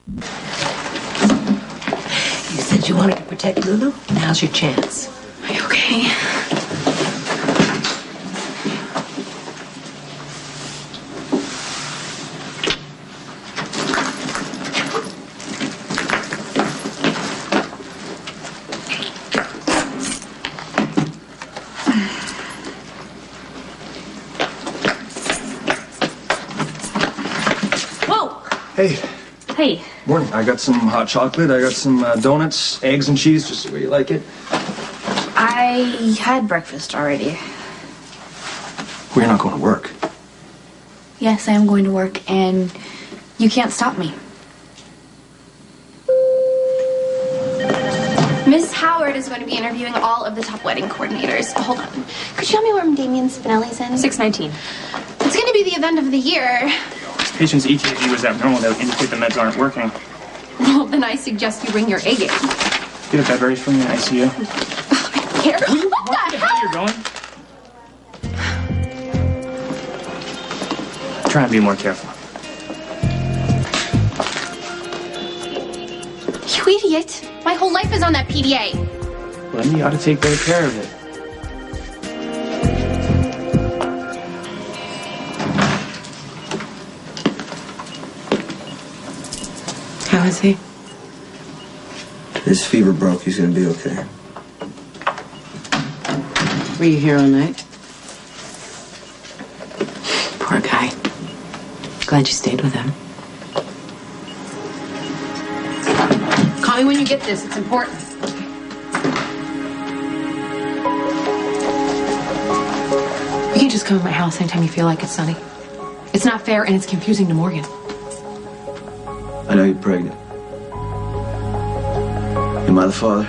You said you wanted to protect Lulu. Now's your chance. Are you okay? Hey. Hey. Morning. I got some hot chocolate. I got some donuts, eggs and cheese, just the way you like it. I had breakfast already. Well, you're not going to work. Yes, I am going to work, and you can't stop me. Miss Howard is going to be interviewing all of the top wedding coordinators. Hold on. Could you tell me where Damien Spinelli's in? 619. It's going to be the event of the year. Patient's EKG was abnormal. That would indicate the meds aren't working. Well, then I suggest you bring your A game. Get a bed ready for me in the ICU. I don't care. What the hell? You're going? Try and be more careful. You idiot. My whole life is on that PDA. Well, then you ought to take better care of it. How is he? His fever broke. He's gonna be okay. Were you here all night? Poor guy. Glad you stayed with him. Call me when you get this. It's important. You can't just come to my house anytime you feel like it, Sonny. It's not fair and it's confusing to Morgan. I know you're pregnant. Am I the father?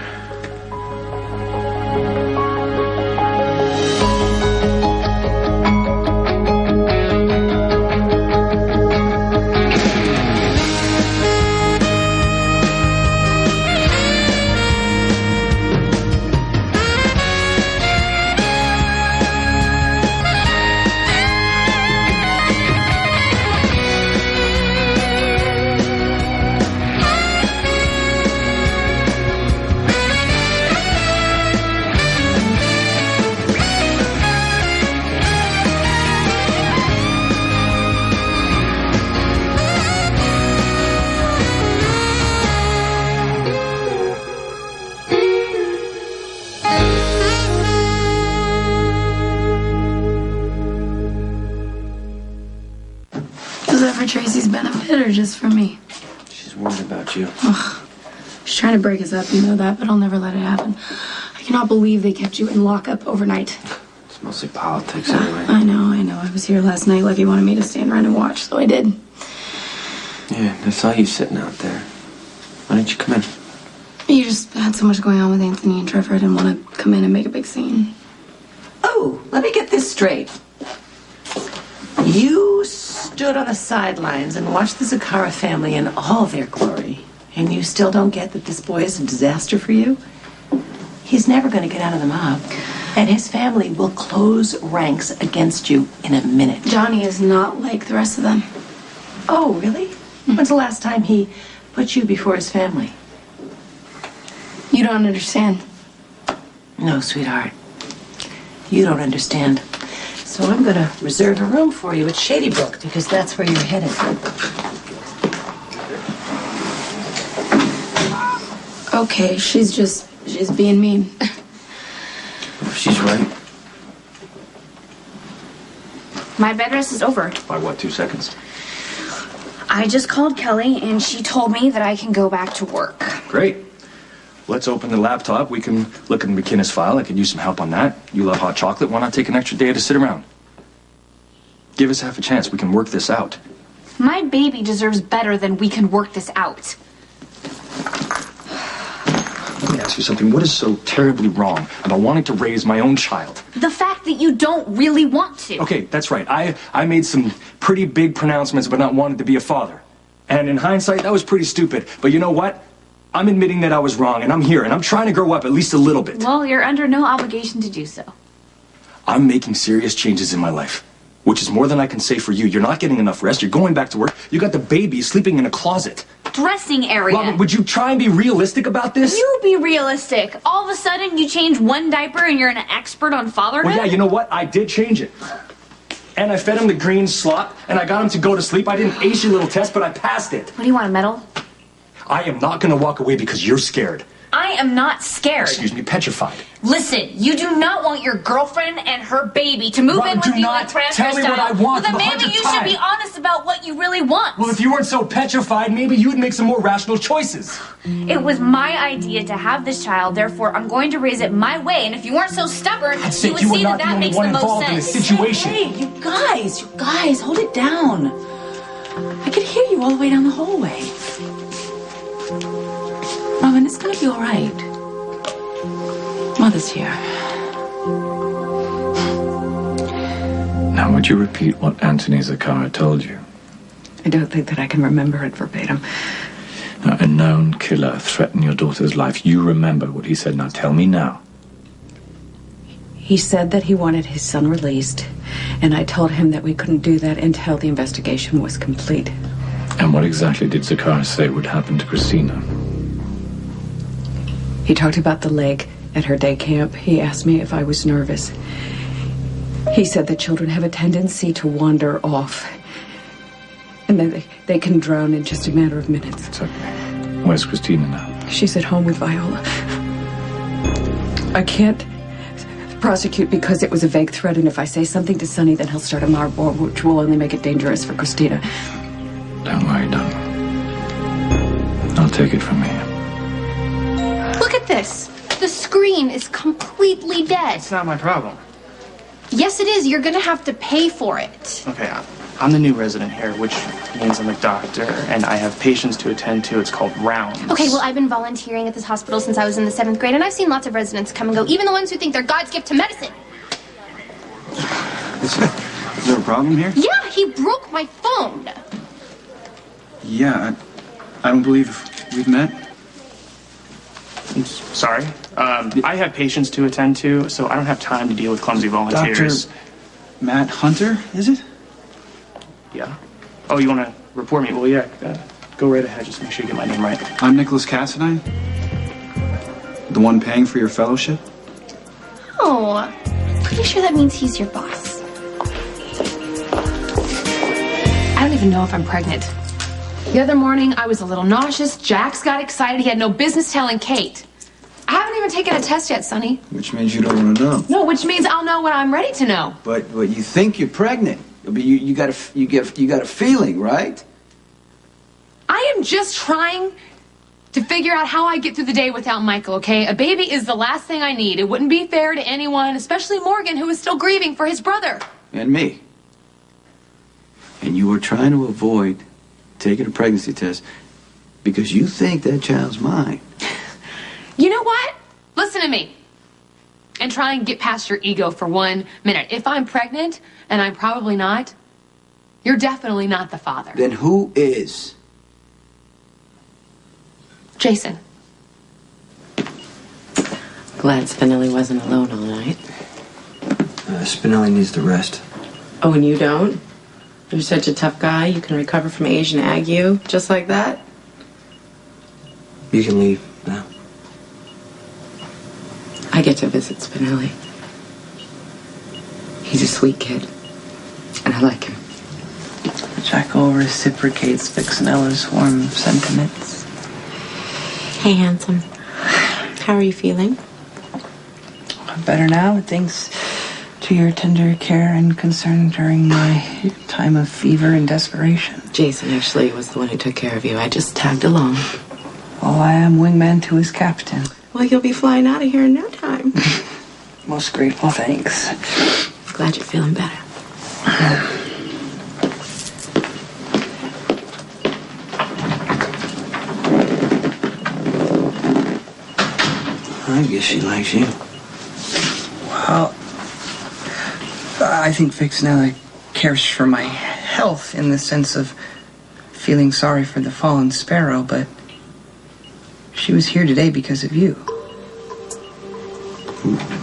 Was that for Tracy's benefit or just for me? She's worried about you. Ugh. She's trying to break us up, you know that, but I'll never let it happen. I cannot believe they kept you in lockup overnight. It's mostly politics anyway. I know. I was here last night. Levy wanted me to stand around and watch, so I did. Yeah, I saw you sitting out there. Why didn't you come in? You just had so much going on with Anthony and Trevor. I didn't want to come in and make a big scene. Oh, let me get this straight. You stood on the sidelines and watched the Zakara family in all their glory, and you still don't get that this boy is a disaster for you? He's never going to get out of the mob, and his family will close ranks against you in a minute. Johnny is not like the rest of them. Oh, really? When's the last time he put you before his family? You don't understand. No, sweetheart. You don't understand. So I'm going to reserve a room for you at Shady Brook because that's where you're headed. Okay, she's being mean. She's right. My bed rest is over. By what, 2 seconds? I just called Kelly and she told me that I can go back to work. Great. Let's open the laptop. We can look in McKinnis' file. I could use some help on that. You love hot chocolate. Why not take an extra day to sit around? Give us half a chance. We can work this out. My baby deserves better than we can work this out. Let me ask you something. What is so terribly wrong about wanting to raise my own child? The fact that you don't really want to. Okay, that's right. I made some pretty big pronouncements about not wanting to be a father. And in hindsight, that was pretty stupid. But you know what? I'm admitting that I was wrong, and I'm here, and I'm trying to grow up at least a little bit. Well, you're under no obligation to do so. I'm making serious changes in my life, which is more than I can say for you. You're not getting enough rest. You're going back to work. You got the baby sleeping in a closet. dressing area. Robin, would you try and be realistic about this? You be realistic. All of a sudden, you change one diaper and you're an expert on fatherhood? Well, yeah, you know what? I did change it. And I fed him the green slop, and I got him to go to sleep. I didn't ace your little test, but I passed it. What do you want, a medal? I am not going to walk away because you're scared. I am not scared. Excuse me, petrified. Listen, you do not want your girlfriend and her baby to move Robin, in with do you not like transfer tell me style. what I want Well, then for the maybe you 100th should be time. honest about what you really want. Well, if you weren't so petrified, maybe you would make some more rational choices. It was my idea to have this child, therefore I'm going to raise it my way. And if you weren't so stubborn, I'd you say would you were see not that the that only makes one the most involved in sense. this situation. Hey, you guys, hold it down. I could hear you all the way down the hallway. Robin, it's gonna be all right. Mother's here. Now, would you repeat what Anthony Zakara told you? I don't think that I can remember it verbatim. Now, a known killer threatened your daughter's life. You remember what he said. Now, tell me now. He said that he wanted his son released, and I told him that we couldn't do that until the investigation was complete. And what exactly did Zakara say would happen to Christina? He talked about the leg at her day camp. He asked me if I was nervous. He said that children have a tendency to wander off, and that they can drown in just a matter of minutes. It's okay. Where's Christina now? She's at home with Viola. I can't prosecute because it was a vague threat, and if I say something to Sonny, then he'll start a war, which will only make it dangerous for Christina. Don't worry, darling. I'll take it from here. Look at this. The screen is completely dead. It's not my problem. Yes, it is. You're gonna have to pay for it. Okay, I'm the new resident here, which means I'm a doctor, and I have patients to attend to. It's called rounds. Okay, well, I've been volunteering at this hospital since I was in the 7th grade, and I've seen lots of residents come and go, even the ones who think they're God's gift to medicine. Is there a problem here? Yeah, he broke my phone. Yeah, I don't believe we've met. I'm sorry. I have patients to attend to, so I don't have time to deal with clumsy volunteers. Dr. Matt Hunter, is it? Yeah. Oh, you want to report me? Well, yeah. Go right ahead. Just make sure you get my name right. I'm Nicholas Cassadine. The one paying for your fellowship? Oh, pretty sure that means he's your boss. I don't even know if I'm pregnant. The other morning, I was a little nauseous. Jax got excited. He had no business telling Kate. I haven't even taken a test yet, Sonny. Which means you don't want to know. No, which means I'll know when I'm ready to know. But you think you're pregnant. But you got a feeling, right? I am just trying to figure out how I get through the day without Michael, okay? A baby is the last thing I need. It wouldn't be fair to anyone, especially Morgan, who is still grieving for his brother. And me. And you were trying to avoid taking a pregnancy test because you think that child's mine. You know what? Listen to me. And try and get past your ego for 1 minute. If I'm pregnant, and I'm probably not, you're definitely not the father. Then who is? Jason. Glad Spinelli wasn't alone all night. Spinelli needs the rest. Oh, and you don't? You're such a tough guy, you can recover from Asian ague just like that? You can leave now. I get to visit Spinelli. He's a sweet kid, and I like him. Jacko reciprocates Vixenella's warm sentiments. Hey, handsome. How are you feeling? Better now, thanks to your tender care and concern during my time of fever and desperation. Jason actually was the one who took care of you. I just tagged along. Well, I am wingman to his captain. Well, you'll be flying out of here in no time. Most grateful, thanks. Glad you're feeling better. I guess she likes you. Well, I think Vixenella cares for my health in the sense of feeling sorry for the fallen sparrow, but she was here today because of you.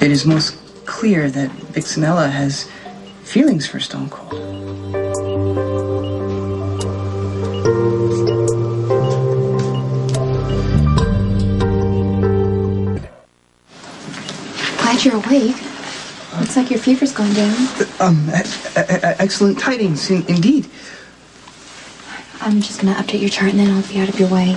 It is most clear that Vixenella has feelings for Stone Cold. Glad you're awake. Looks like your fever's gone down. Excellent tidings, indeed. I'm just gonna update your chart and then I'll be out of your way.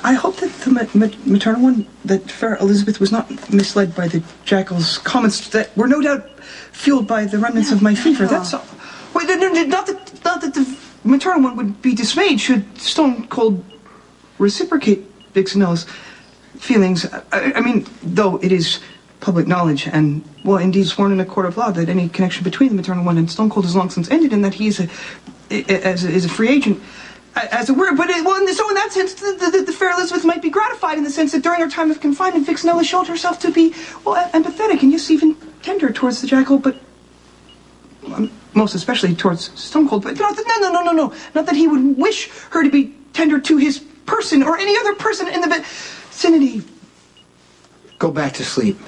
I hope that the maternal one, that fair Elizabeth, was not misled by the jackal's comments that were no doubt fueled by the remnants of my fever. That's all. Wait, not that the maternal one would be dismayed should Stone Cold reciprocate Vixenella's feelings. I mean, though it is public knowledge and, well, indeed sworn in a court of law that any connection between the maternal one and Stone Cold is long since ended and that he is a free agent. As it were, but so in that sense, the fair Elizabeth might be gratified in the sense that during her time of confinement, Vixenella showed herself to be, well, empathetic and yes, even tender towards the jackal, but most especially towards Stone Cold. But no, not that he would wish her to be tender to his person or any other person in the vicinity. Go back to sleep.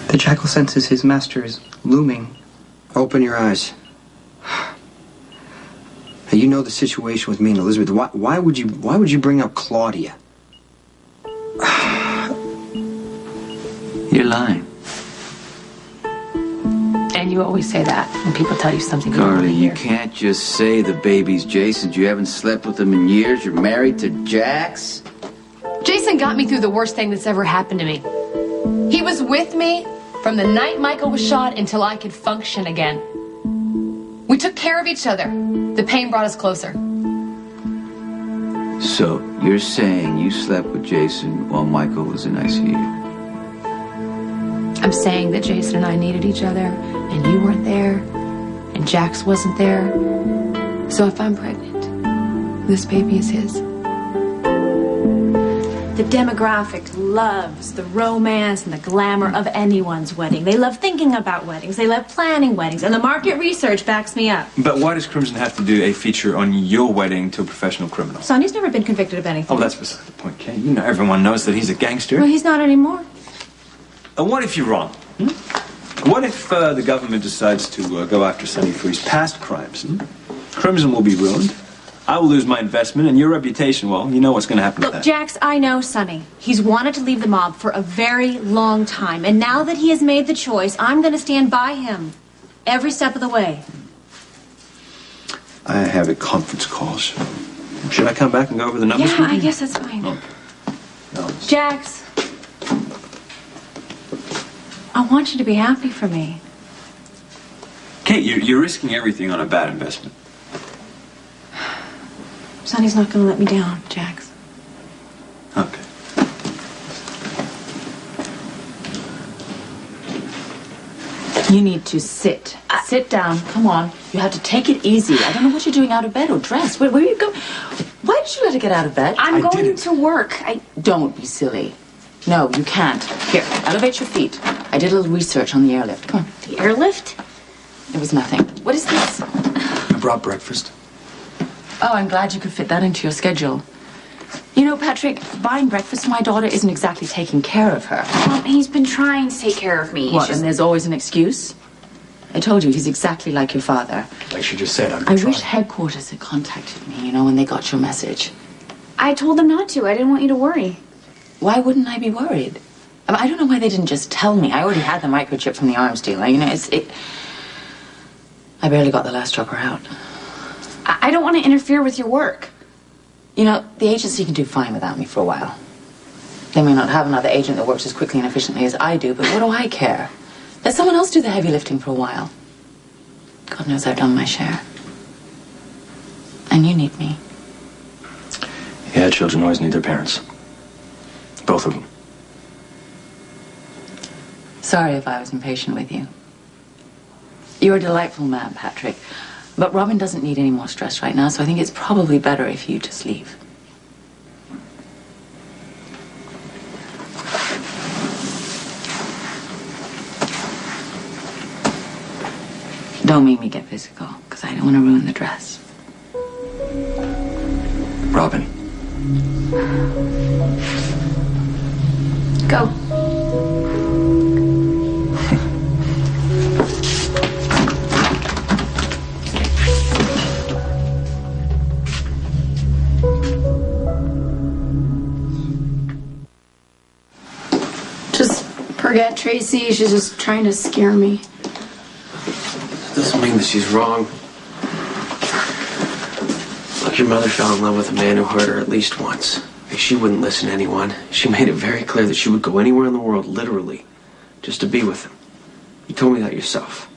The jackal senses his master is looming. Open your eyes. Now, you know the situation with me and Elizabeth. Why would you bring up Claudia? You're lying. And you always say that when people tell you something you don't want Carly, to you hear. can't just say the baby's Jason's. You haven't slept with him in years. You're married to Jax. Jason got me through the worst thing that's ever happened to me. He was with me from the night Michael was shot until I could function again. We took care of each other. The pain brought us closer. So, you're saying you slept with Jason while Michael was in ICU? I'm saying that Jason and I needed each other, and you weren't there, and Jax wasn't there. So if I'm pregnant, this baby is his. The demographic loves the romance and the glamour of anyone's wedding. They love thinking about weddings. They love planning weddings. And the market research backs me up. But why does Crimson have to do a feature on your wedding to a professional criminal? Sonny's never been convicted of anything. Oh, that's beside the point, Kate. You know everyone knows that he's a gangster. Well, he's not anymore. And what if you're wrong? What if the government decides to go after Sonny for his past crimes? Crimson will be ruined. I will lose my investment, and your reputation, well, you know what's going to happen Look, to that. Jax, I know Sonny. He's wanted to leave the mob for a very long time. And now that he has made the choice, I'm going to stand by him every step of the way. I have a conference call. Should I come back and go over the numbers Yeah, with you? I guess that's fine. Oh. No. Jax, I want you to be happy for me. Kate, you're risking everything on a bad investment. Sonny's not going to let me down, Jax. Okay. You need to sit. Sit down. Come on. You have to take it easy. I don't know what you're doing out of bed or dressed. Where are you going? Why did you let her get out of bed? I'm going to work. Don't be silly. No, you can't. Here, elevate your feet. I did a little research on the airlift. Come on. The airlift? It was nothing. What is this? I brought breakfast. Oh, I'm glad you could fit that into your schedule. You know, Patrick, buying breakfast for my daughter isn't exactly taking care of her. Mom, he's been trying to take care of me. What, and there's always an excuse? I told you, he's exactly like your father. Like she just said, I wish headquarters had contacted me, when they got your message. I told them not to. I didn't want you to worry. Why wouldn't I be worried? I don't know why they didn't just tell me. I already had the microchip from the arms dealer. I barely got the last chopper out. I don't want to interfere with your work. The agency can do fine without me for a while. They may not have another agent that works as quickly and efficiently as I do, but what do I care? Let someone else do the heavy lifting for a while. God knows I've done my share. And you need me. Yeah, children always need their parents. Both of them. Sorry if I was impatient with you. You're a delightful man, Patrick. But Robin doesn't need any more stress right now, so I think it's probably better if you just leave. Don't make me get physical, because I don't want to ruin the dress. Robin. Go. Forget Tracy. She's just trying to scare me. Doesn't mean that she's wrong. Look, your mother fell in love with a man who hurt her at least once. She wouldn't listen to anyone. She made it very clear that she would go anywhere in the world, literally, just to be with him. You told me that yourself.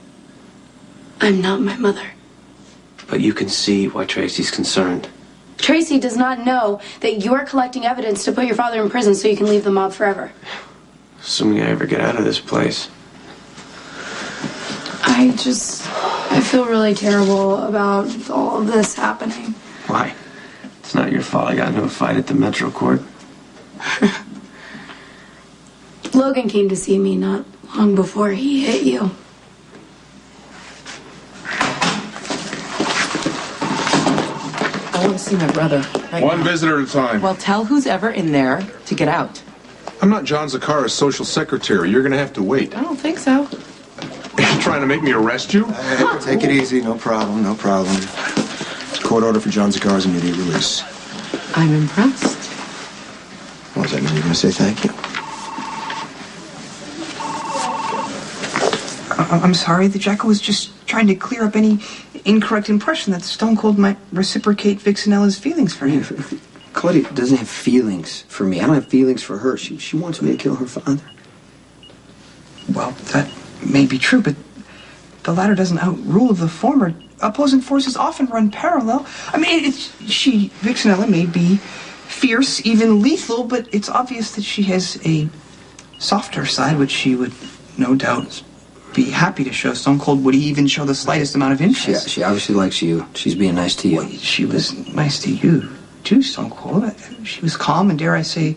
I'm not my mother. But you can see why Tracy's concerned. Tracy does not know that you're collecting evidence to put your father in prison so you can leave the mob forever. Assuming I ever get out of this place. I feel really terrible about all of this happening. Why? It's not your fault I got into a fight at the Metro Court. Logan came to see me not long before he hit you. I want to see my brother. One visitor at a time. Well, tell who's ever in there to get out. I'm not John Zakara's social secretary. You're going to have to wait. I don't think so. Are you trying to make me arrest you? Take it easy. No problem. No problem. It's a court order for John Zakara's immediate release. I'm impressed. What does that mean? You're going to say thank you? I'm sorry. The Jackal was just trying to clear up any incorrect impression that Stone Cold might reciprocate Vixenella's feelings for him. Claudia doesn't have feelings for me. I don't have feelings for her. She wants me to kill her father. Well, that may be true, but the latter doesn't outrule the former. Opposing forces often run parallel. I mean, Vixenella may be fierce, even lethal, but it's obvious that she has a softer side, which she would no doubt be happy to show. Stone Cold would even show the slightest amount of interest. She obviously likes you. She's being nice to you. Well, she was nice to you, too, Stone Cold. She was calm and, dare I say,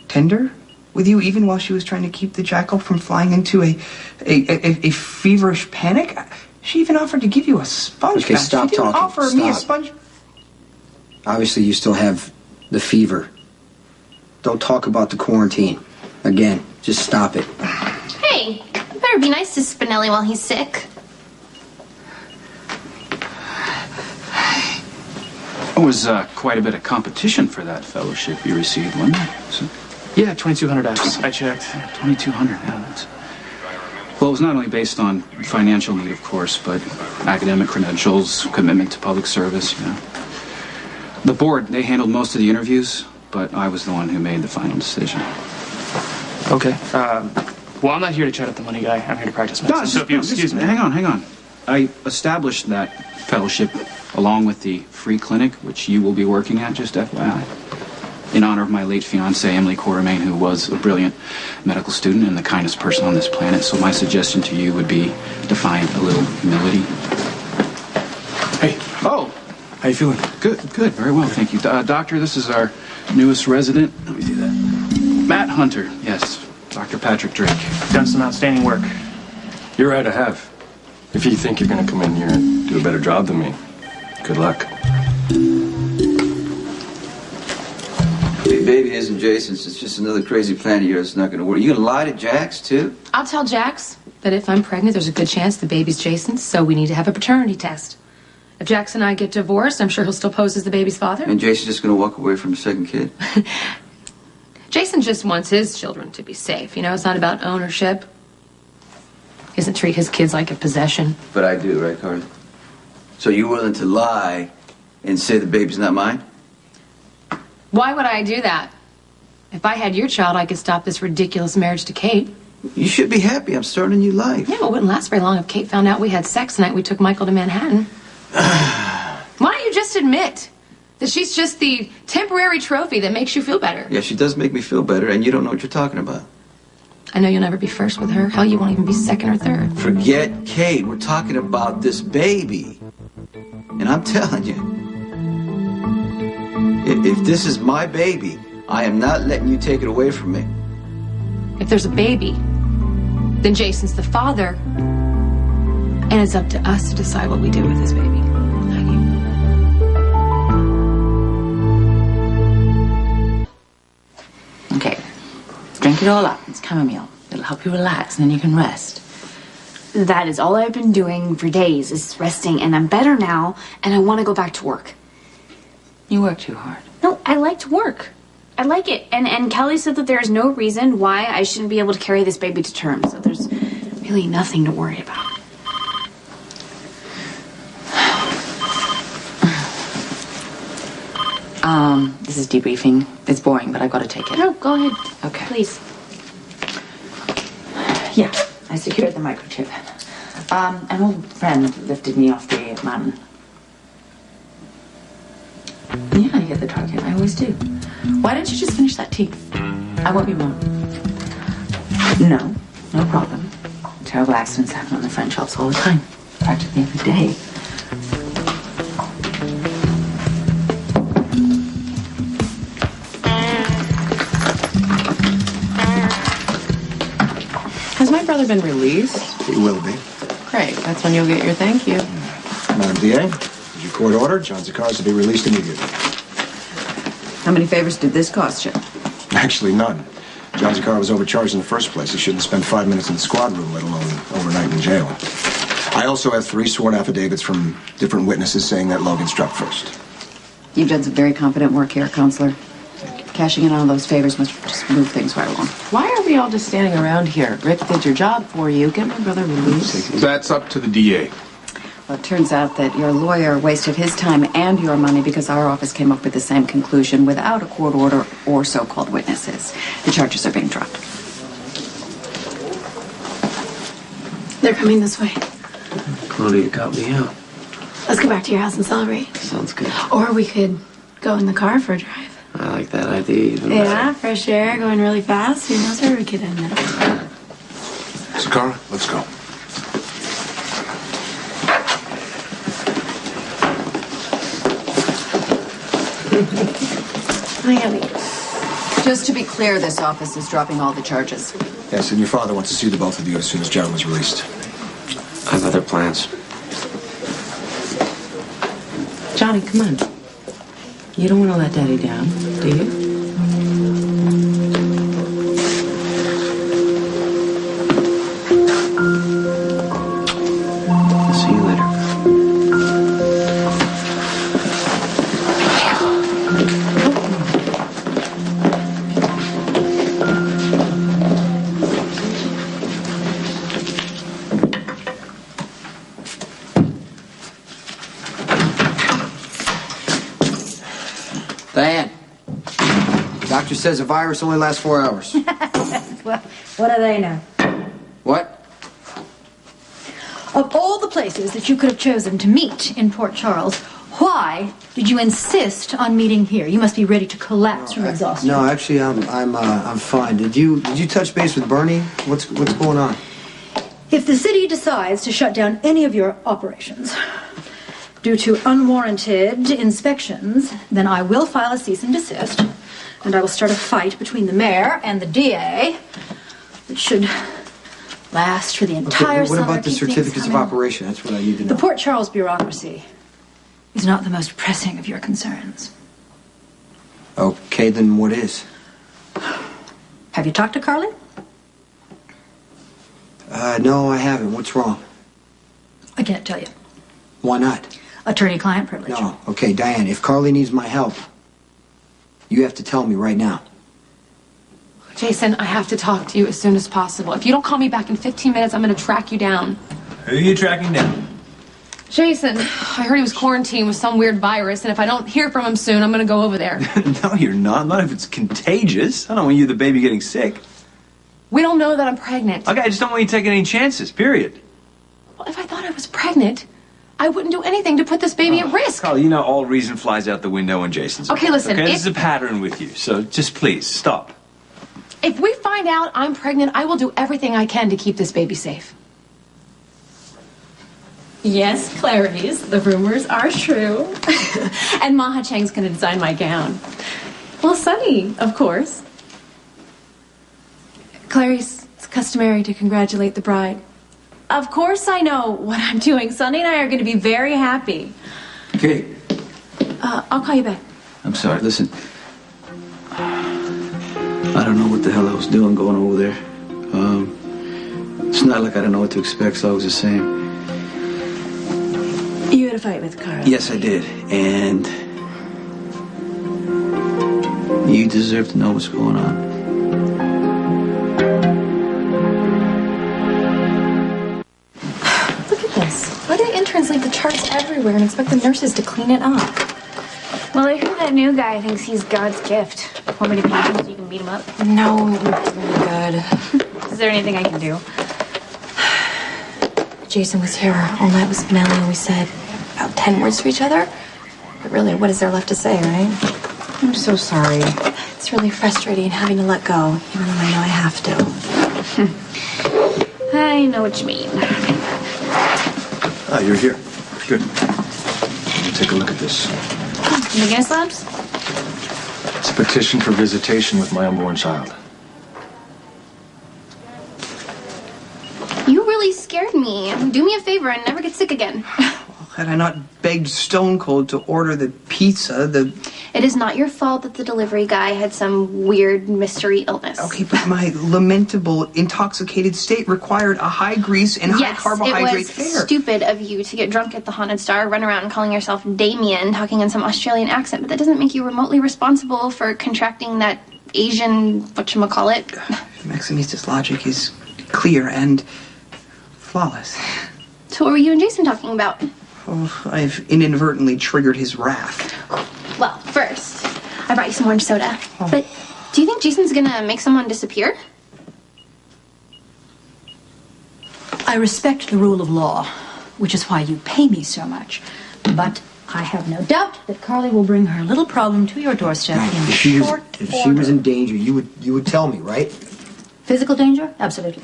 tender with you, even while she was trying to keep the Jackal from flying into a feverish panic. She even offered to give you a sponge bath. Stop she didn't talking. offer me a sponge. Obviously, you still have the fever. Don't talk about the quarantine. Again, just stop it. Hey, you better be nice to Spinelli while he's sick. It was quite a bit of competition for that fellowship you received, wasn't it? So, Yeah, 2,200 Fs. I checked. 2,200, yeah. Well, it was not only based on financial need, of course, but academic credentials, commitment to public service, you know. The board, they handled most of the interviews, but I was the one who made the final decision. Okay. Well, I'm not here to chat up the money guy. I'm here to practice medicine. So if you excuse me. Hang on. I established that fellowship along with the free clinic, which you will be working at, just FYI, in honor of my late fiancée, Emily Coramain, who was a brilliant medical student and the kindest person on this planet. So my suggestion to you would be to find a little humility. Hey. Oh. How you feeling? Good. Very well, thank you. Doctor, this is our newest resident. Let me see that. Matt Hunter. Yes. Dr. Patrick Drake. Done some outstanding work. You're right, I have. If you think you're going to come in here and do a better job than me, good luck. Hey, baby isn't Jason's. It's just another crazy plan of yours. It's not going to work. You going to lie to Jax, too? I'll tell Jax that if I'm pregnant, there's a good chance the baby's Jason's, so we need to have a paternity test. If Jax and I get divorced, I'm sure he'll still pose as the baby's father. And Jason's just going to walk away from the second kid? Jason just wants his children to be safe. You know, it's not about ownership. He doesn't treat his kids like a possession. But I do, right, Carly? So you're willing to lie and say the baby's not mine? Why would I do that? If I had your child, I could stop this ridiculous marriage to Kate. You should be happy. I'm starting a new life. Yeah, well, it wouldn't last very long if Kate found out we had sex the night we took Michael to Manhattan. Why don't you just admit that she's just the temporary trophy that makes you feel better? Yeah, she does make me feel better, and you don't know what you're talking about. I know you'll never be first with her. Hell, you won't even be second or third. Forget Kate. We're talking about this baby. And I'm telling you, if this is my baby, I am not letting you take it away from me. If there's a baby, then Jason's the father. And it's up to us to decide what we do with this baby. Not you. Okay. Drink it all up. It's chamomile. It'll help you relax, and then you can rest. That is all I've been doing for days, is resting, and I'm better now, and I want to go back to work. You work too hard. No, I like to work. I like it. And Kelly said that there is no reason why I shouldn't be able to carry this baby to term. So there's really nothing to worry about. This is debriefing. It's boring, but I've got to take it. No, go ahead. Okay. Please. Yeah, I secured the microchip. An old friend lifted me off the mountain. Yeah, I hit the target. I always do. Why don't you just finish that tea? I won't be long. No, no problem. Terrible accidents happen on the French Alps all the time. Practically every day. Has my brother been released? He will be. Great. That's when you'll get your thank you. Madam DA, is your court order? John Zakaris to be released immediately. How many favors did this cost you? Actually, none. John Zakaris was overcharged in the first place. He shouldn't have spent 5 minutes in the squad room, let alone overnight in jail. I also have 3 sworn affidavits from different witnesses saying that Logan struck first. You've done some very competent work here, Counselor. Cashing in on those favors must just move things right along. Why are we all just standing around here? Rick did your job for you. Get my brother released. That's up to the DA. Well, it turns out that your lawyer wasted his time and your money because our office came up with the same conclusion without a court order or so-called witnesses. The charges are being dropped. They're coming this way. Claudia got me out. Let's go back to your house and celebrate. Sounds good. Or we could go in the car for a drive. I like that idea even Yeah, fresh air, going really fast. Who knows where we could end up? Zakara, let's go. Hi, Abby. Just to be clear, this office is dropping all the charges. Yes, and your father wants to see the both of you as soon as John was released. I have other plans. Johnny, come on. You don't want to let Daddy down, do you? See you later. Diane, the doctor says a virus only lasts 4 hours. Well, what do they know? What? Of all the places that you could have chosen to meet in Port Charles, why did you insist on meeting here? You must be ready to collapse from exhaustion. No, actually, I'm fine. Did you touch base with Bernie? What's going on? If the city decides to shut down any of your operations due to unwarranted inspections, then I will file a cease and desist, and I will start a fight between the mayor and the DA that should last for the entire What summer. about the Keep things certificates of coming. operation? That's what I need to know. The Port Charles bureaucracy is not the most pressing of your concerns. Okay, then what is? Have you talked to Carly? No, I haven't. What's wrong? I can't tell you. Why not? Attorney-client privilege. No. Okay, Diane, if Carly needs my help, you have to tell me right now. Jason, I have to talk to you as soon as possible. If you don't call me back in 15 minutes, I'm going to track you down. Who are you tracking down? Jason, I heard he was quarantined with some weird virus, and if I don't hear from him soon, I'm going to go over there. No, you're not. Not if it's contagious. I don't want you, the baby, getting sick. We don't know that I'm pregnant. Okay, I just don't want you taking any chances, period. Well, if I thought I was pregnant, I wouldn't do anything to put this baby at risk. Carl, you know all reason flies out the window when Jason's Okay, around, listen, Okay, if- this is a pattern with you, so just please, stop. If we find out I'm pregnant, I will do everything I can to keep this baby safe. Yes, Clarice, the rumors are true. And Maha Chang's going to design my gown. Well, Sunny, of course. Clarice, it's customary to congratulate the bride. Of course I know what I'm doing. Sunny and I are going to be very happy. Kate, I'll call you back. I'm sorry. Listen, I don't know what the hell I was doing going over there. It's not like I don't know what to expect, so I was just saying. You had a fight with Carl. Yes, I did. And You deserve to know what's going on. Look at this. Why do the interns leave the charts everywhere and expect the nurses to clean it up? Well, I heard that new guy thinks he's God's gift. Want me to beat him so you can beat him up? No, it's really good. Is there anything I can do? Jason was here all night with Spinelli and we said about 10 words to each other. But really, what is there left to say, right? I'm so sorry. It's really frustrating having to let go, even though I know I have to. I know what you mean. Ah, you're here. Good. Let me take a look at this. The Guinness Labs? It's a petition for visitation with my unborn child. You really scared me. Do me a favor and never get sick again. Had I not begged Stone Cold to order the pizza, It is not your fault that the delivery guy had some weird mystery illness. Okay, but my lamentable intoxicated state required a high grease and high carbohydrate it was fare. stupid of you to get drunk at the Haunted Star, run around calling yourself Damien, talking in some Australian accent, but that doesn't make you remotely responsible for contracting that Asian, whatchamacallit. Maximistus' logic is clear and flawless. So what were you and Jason talking about? Oh, I've inadvertently triggered his wrath. Well, first, I brought you some orange soda. But do you think Jason's gonna make someone disappear? I respect the rule of law, which is why you pay me so much. But I have no doubt that Carly will bring her little problem to your doorstep in If she short was in danger, you would tell me, right? Physical danger? Absolutely.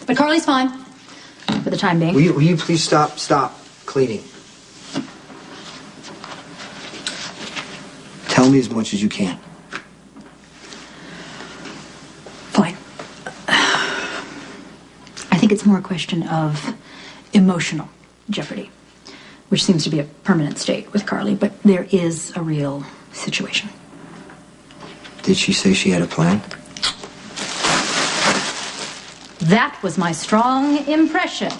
But Carly's fine, for the time being. Will you please stop cleaning? Tell me as much as you can. Fine. I think it's more a question of emotional jeopardy, which seems to be a permanent state with Carly, but there is a real situation. Did she say she had a plan? That was my strong impression.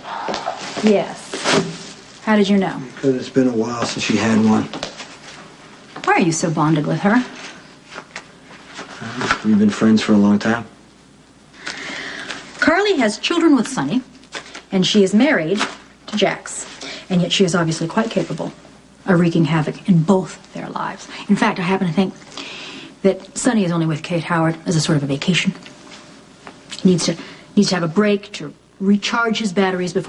Yes. How did you know? Because it's been a while since she had one. Why are you so bonded with her? We've been friends for a long time. Carly has children with Sonny, and she is married to Jax. And yet she is obviously quite capable of wreaking havoc in both their lives. In fact, I happen to think that Sonny is only with Kate Howard as a sort of a vacation. He needs to have a break to recharge his batteries before